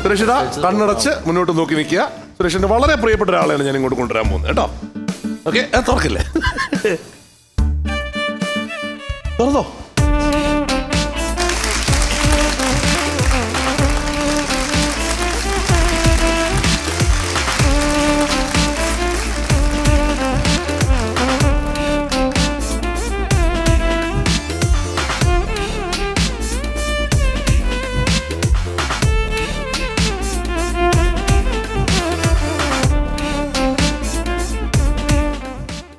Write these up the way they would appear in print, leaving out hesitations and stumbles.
സുരേഷിത കണ്ണടച്ച് മുന്നോട്ട് നോക്കി നിൽക്കുക. സുരേഷിന്റെ വളരെ പ്രിയപ്പെട്ട ഒരാളെയാണ് ഞാൻ ഇങ്ങോട്ട് കൊണ്ടുവരാൻ പോകുന്നത് കേട്ടോ. ഓക്കെ, തുറക്കില്ലേ? തുറന്നോ.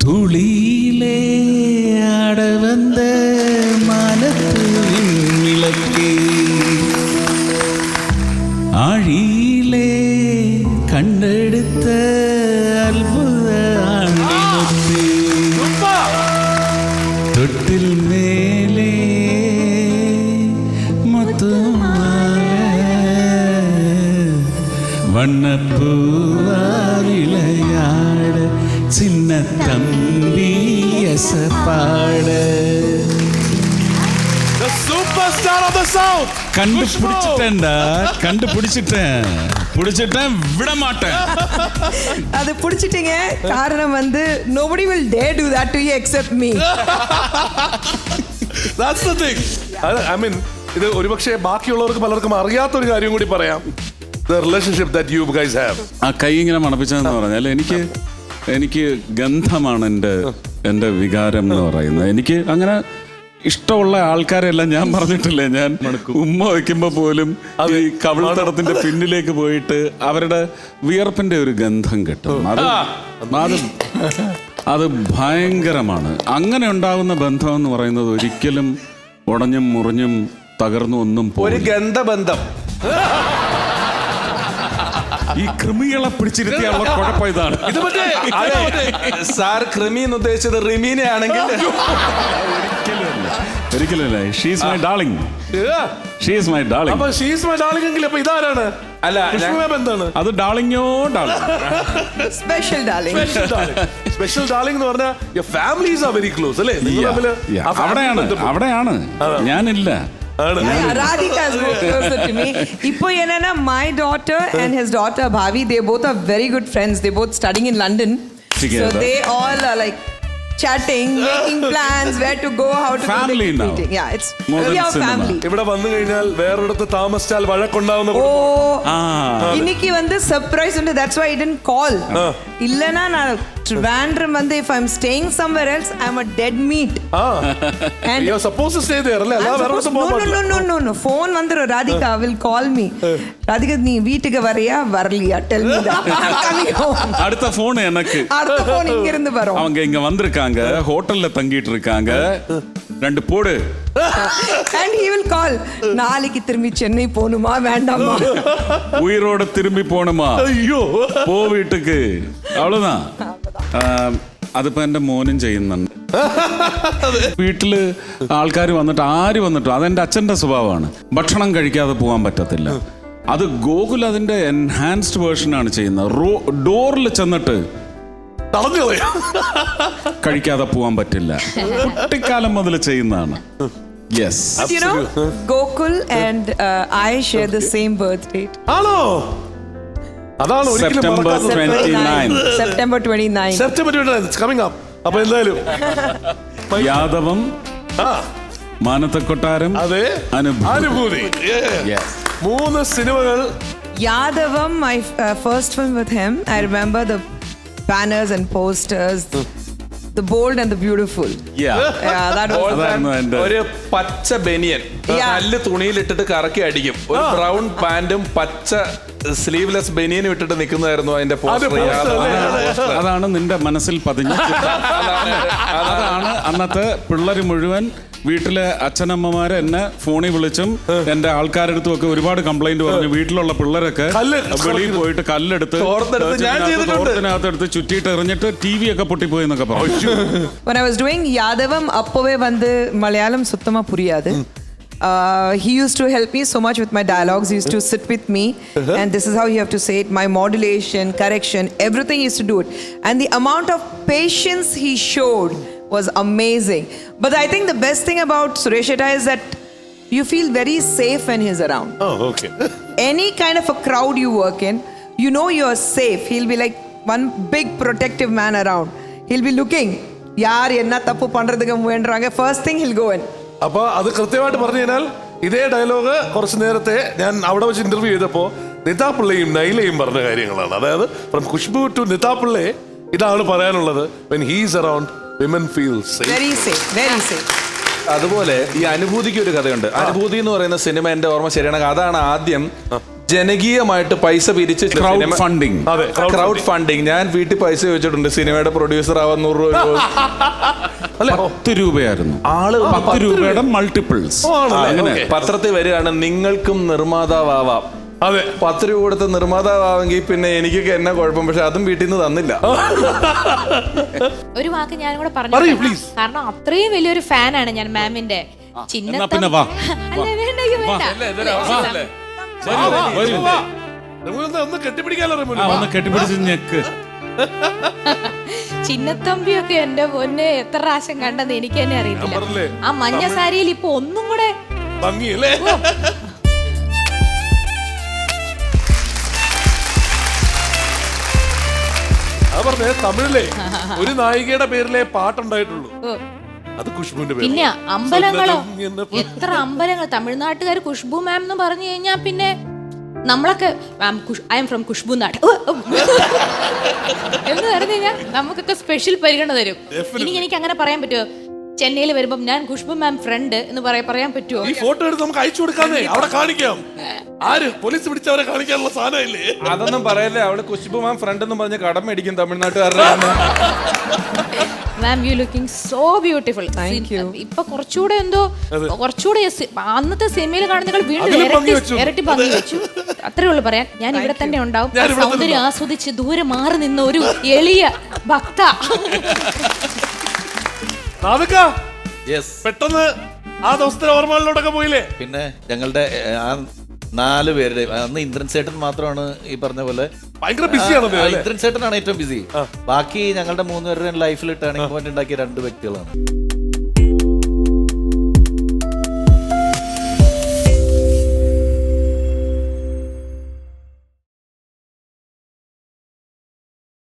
துளியிலே ஆட வந்த மானத்து விளக்கே, ஆழியிலே கண்டெடுத்த அற்புத ஆண்டினத்தே, தொட்டில் மேலே வண்ணப்பூவா விளையாட சின்ன தம்பி எசப்பாட. The superstar of the South. கண்டுபிடிச்சிட்டேன் விட மாட்டேன். அது பிடிச்சிட்டீங்க. காரணம் வந்து nobody will dare do that to you except me. That's the thing. I mean, ഇത് ഒരുപക്ഷെ ബാക്കിയുള്ളവർക്ക് പലർക്കും അറിയാത്തൊരു കാര്യം കൂടി പറയാം. The relationship that you guys have. ആ കൈ ഇങ്ങനെ മണപ്പിച്ചതെന്ന് പറഞ്ഞാൽ എനിക്ക് ഗന്ധമാണ് എൻ്റെ വികാരം എന്ന് പറയുന്നത്. എനിക്ക് അങ്ങനെ ഇഷ്ടമുള്ള ആൾക്കാരെല്ലാം ഞാൻ പറഞ്ഞിട്ടില്ലേ, ഞാൻ ഉമ്മ വയ്ക്കുമ്പോ പോലും ഈ കവിൾത്തടത്തിന്റെ പിന്നിലേക്ക് പോയിട്ട് അവരുടെ വിയർപ്പിന്റെ ഒരു ഗന്ധം കിട്ടും. അത് ഭയങ്കരമാണ്. അങ്ങനെ ഉണ്ടാകുന്ന ബന്ധം എന്ന് പറയുന്നത് ഒരിക്കലും ഉടഞ്ഞും മുറിഞ്ഞും തകർന്നും ഒന്നും ഒരു ഗന്ധബന്ധം. ഈ കൃമികളെ പിടിച്ചിരുത്തിയുള്ള കുഴപ്പം ഇതാണ്. ഇത് സാർ കൃമി എന്ന് ഉദ്ദേശിച്ചത് റിമീനെ ആണെങ്കിൽ ഒരിക്കലല്ല. She's my darling. She's my darling. അപ്പൊ ഷീസ് മൈ ഡാർലിംഗ് എങ്കിൽ അപ്പൊ ഇതാരാണ്? അല്ല, എന്താണ് അത്? ഡാർലിംഗോ darling. Special darling. Special darling എന്ന് പറഞ്ഞാൽ your families are very close അല്ലേ? അവിടെയാണ് ഞാനില്ല. Radhika is more closer to me. Ipo enna my daughter and his daughter Bhavi, they both are very good friends. They both studying in London. Together. So they all are like chatting, making plans where to go, how to family go to the now. meeting. Yeah, it's More really than our cinema. family. ഇവിടെ വന്നു കഴിഞ്ഞാൽ വേറൊരിടത്ത് താമസിച്ചാൽ വഴക്കുണ്ടാവുന്ന இன்னைக்கு வந்து surprise ഉണ്ട്. That's why I didn't call. இல்லனா நான் Trivandrum வந்து if I'm staying somewhere else I'm a dead meat. And you're supposed to stay there അല്ലേ? അല്ല വേറൊരിടത്ത് പോകാൻ പറ്റില്ല. No. Phone வந்துரும். Radhika will call me. Radhika நீ வீட்டுக்கு வரையா வரலையா? Tell me that. I'm coming home. அடுத்த ஃபோன் எனக்கு. அடுத்த ஃபோன் இங்க இருந்து வரும். அவங்க இங்க வந்திருக்காங்க, ஹோட்டல்ல தங்கிட்டு இருக்காங்க. ரெண்டு போடு. And he will call. நாளைக்கு திரும்பி சென்னை போணுமா வேண்டாமா? உயிரோட திரும்பி போணுமா? അയ്യോ, പോ വീട്ടുക്ക്. അவ்வளவுதான். അതിപ്പോ എന്റെ മോനും ചെയ്യുന്നുണ്ട്. വീട്ടില് ആൾക്കാർ വന്നിട്ട് ആര് വന്നിട്ടും അതെന്റെ അച്ഛന്റെ സ്വഭാവമാണ്. ഭക്ഷണം കഴിക്കാതെ പോകാൻ പറ്റത്തില്ല. അത് ഗോകുൽ അതിന്റെ എൻഹാൻസ്ഡ് വേർഷൻ ആണ് ചെയ്യുന്നത്. ഡോറിൽ ചെന്നിട്ട് കഴിക്കാതെ പോകാൻ പറ്റില്ല. കുട്ടിക്കാലം മുതൽ ചെയ്യുന്നതാണ്. Yes. You know, Gokul and I share the same birth date. ആണോ? അതാണ് ഒരിക്കലും September 29. September 29. September 29 it's coming up. അപ്പൊ എന്തായാലും യാദവം, മാനത്തക്കൊട്ടാരം, അതെ, അനുഭൂതി. മൂന്ന് സിനിമകൾ. Yadavam, my first film with him. I remember the banners and posters, the bold and the beautiful. Yeah, that was ഒരു പച്ച ബനിയൻ നല്ല തുണിയിലിട്ടിട്ട് കറക്കി അടിക്കും. ഒരു ബ്രൗൺ പാന്റും പച്ച സ്ലീവ്ലെസ് ബനിയനും ഇട്ടിട്ട് നിൽക്കുന്നതായിരുന്നു അതിന്റെ പോസ്റ്റർ. അതാണ് നിന്റെ മനസ്സിൽ പതിഞ്ഞ. അതാണ് അന്നത്തെ പിള്ളേർ മുഴുവൻ വീട്ടിലെ അച്ഛനമ്മമാരെ എന്നെ ഫോണിൽ വിളിച്ചും എന്റെ ആൾക്കാരുടെ അടുത്തും ഒക്കെ ഒരുപാട് കംപ്ലൈന്റ് പറഞ്ഞു. വീട്ടിലുള്ള പിള്ളേരൊക്കെ വെളിയിൽ പോയിട്ട് കല്ലെടുത്ത് തോർത്തിനകത്തെടുത്ത് ചുറ്റിയിട്ട് എറിഞ്ഞിട്ട് TV ഒക്കെ പൊട്ടിപ്പോയി എന്നൊക്കെ പറഞ്ഞു. When I was doing Yadavam, அப்பவே வந்து മലയാളം சுத்தமா புரியாது. He used to help me so much with my dialogues. He used to sit with me and this is how you have to say it. My modulation, correction, everything he used to do it. And the amount of patience he showed was amazing. But I think the best thing about Suresh Etta is that you feel very safe when he's around. Oh, okay. Any kind of a crowd you work in, you know you're safe. He'll be like one big protective man around. He'll be looking. Yaar, enna tappu pandradhukku muvendraanga. First thing he'll go in. അപ്പൊ അത് കൃത്യമായിട്ട് പറഞ്ഞു കഴിഞ്ഞാൽ ഇതേ dialogue കുറച്ച് നേരത്തെ ഞാൻ അവിടെ വെച്ച് ഇന്റർവ്യൂ ചെയ്തപ്പോ നിതാപിള്ളയും നൈലയും പറഞ്ഞ കാര്യങ്ങളാണ്. അതായത് ഫ്രം ഖുഷ്ബു ടു നിതാപിള്ളെ ഇതാണ് പറയാനുള്ളത്. when he is around, women feel safe. Very safe. Very safe. അതുപോലെ ഈ അനുഭൂതിക്ക് ഒരു കഥയുണ്ട്. അനുഭൂതി എന്ന് പറയുന്ന സിനിമ എന്റെ ഓർമ്മ ശരിയാണ്, അതാണ് ആദ്യം ജനകീയമായിട്ട് പൈസ പിരിച്ച് ക്രൗഡ് ഫണ്ടിങ്. അതെ, ക്രൗഡ് ഫണ്ടിങ്. ഞാൻ വീട്ടിൽ പൈസ ചോദിച്ചിട്ടുണ്ട് സിനിമയുടെ പ്രൊഡ്യൂസർ ആവാൻ 100 രൂപ. അല്ല 10 രൂപയായിരുന്നു. ആള് 10 രൂപയുടെ മൾട്ടിപ്പിൾസ്. ആണല്ലേ? Okay. പത്രത്തിൽ വരികയാണ് നിങ്ങൾക്കും നിർമ്മാതാവാം. അതെ, 10 രൂപ കൊടുത്ത് നിർമ്മാതാവാമെങ്കിൽ പിന്നെ എനിക്കൊക്കെ എന്നാ കുഴപ്പം, പക്ഷെ അതും വീട്ടിൽ നിന്ന് തന്നില്ല. ഒരു വാക്ക് ഞാനും കൂടെ പറയൂ, പറഞ്ഞു, please. കാരണം അത്രയും വലിയൊരു ഫാനാണ് ഞാൻ മാമിന്റെ. എന്നാ പിന്നെ വാ. അല്ല, വേണ്ട, അയ്യോ, വേണ്ട. ഒന്ന് കെട്ടിപ്പിടിക്കാലോ ആ, ഒന്ന് കെട്ടിപ്പിടിച്ച് ഞെക്ക്. ചിന്നത്തമ്പിയൊക്കെ എന്റെ പൊന്നെ എത്ര പ്രാവശ്യം കണ്ടെന്ന് എനിക്ക് തന്നെ അറിയത്തില്ല. പറഞ്ഞില്ലേ? ആ മഞ്ഞ സാരിയിൽ ഇപ്പൊ ഒന്നും കൂടെ ഭംഗിയല്ലേ? അത് പറഞ്ഞേ, തമിഴിലെ ഒരു നായികയുടെ പേരിലെ പാട്ടുണ്ടായിട്ടുള്ളൂ, ഓ, അത് ഖുഷ്ബുവിന്റെ പേര്. പിന്നെ അമ്പലങ്ങളോ, എത്ര അമ്പലങ്ങൾ. തമിഴ്നാട്ടുകാർ ഖുഷ്ബു മാം എന്ന് പറഞ്ഞു കഴിഞ്ഞാൽ പിന്നെ നമ്മളൊക്കെ ഐ എം ഫ്രം ഖുഷ്ബു നാട് എന്ന് പറഞ്ഞു കഴിഞ്ഞാൽ നമുക്കൊക്കെ സ്പെഷ്യൽ പരിഗണന തരും. ഇനി എനിക്ക് അങ്ങനെ പറയാൻ പറ്റുമോ? ചെന്നൈയിൽ വരുമ്പം ഞാൻ ഖുഷ്ബു മാം ഫ്രണ്ട് എന്ന് പറയാൻ പറ്റുമോ? ഈ ഫോട്ടോ എടുത്ത് നമുക്ക് അയച്ചു കൊടുക്കാന്നേ, അവിടെ കാണിക്കാം. ആര് പോലീസ് പിടിച്ചവരെ കാണിക്കാനുള്ള സാധനമില്ലേ? അതൊന്നും പറയല്ലേ, അവള് ഖുശ്ബു മാം ഫ്രണ്ട് എന്ന് പറഞ്ഞ് കടം മേടിക്കും തമിഴ്നാട്ടുകാരുടെ. Ma'am you looking so beautiful. ഇപ്പൊ കുറച്ചുകൂടെ എന്തോ കുറച്ചുകൂടെ അന്നത്തെ സിനിമയിൽ കാണുന്നതിനേക്കാൾ വീണ്ടും ഇരട്ടി ഭംഗി വെച്ചു. അത്രേ ഉള്ളു പറയാൻ. ഞാൻ ഇവിടെ തന്നെ ഉണ്ടാവും. സൗന്ദര്യം ആസ്വദിച്ച് ദൂരെ മാറി നിന്ന ഒരു എളിയ ഭക്ത. പെട്ടെന്ന് ആ ദിവസത്തെ ഓർമ്മകളിലോട്ടൊക്കെ പോയില്ലേ? പിന്നെ ഞങ്ങളുടെ ആ 4 പേരുടെ അന്ന് ഇന്ദ്രൻ ചേട്ടൻ മാത്രമാണ് ഈ പറഞ്ഞ പോലെ ഭയങ്കര ബിസിയാണ്. ഇന്ദ്രൻ ചേട്ടനാണ് ഏറ്റവും ബിസി. ബാക്കി ഞങ്ങളുടെ 3 പേരുടെ ലൈഫിൽ ടേണിംഗ് പോയിന്റ് ഉണ്ടാക്കിയ 2 വ്യക്തികളാണ്.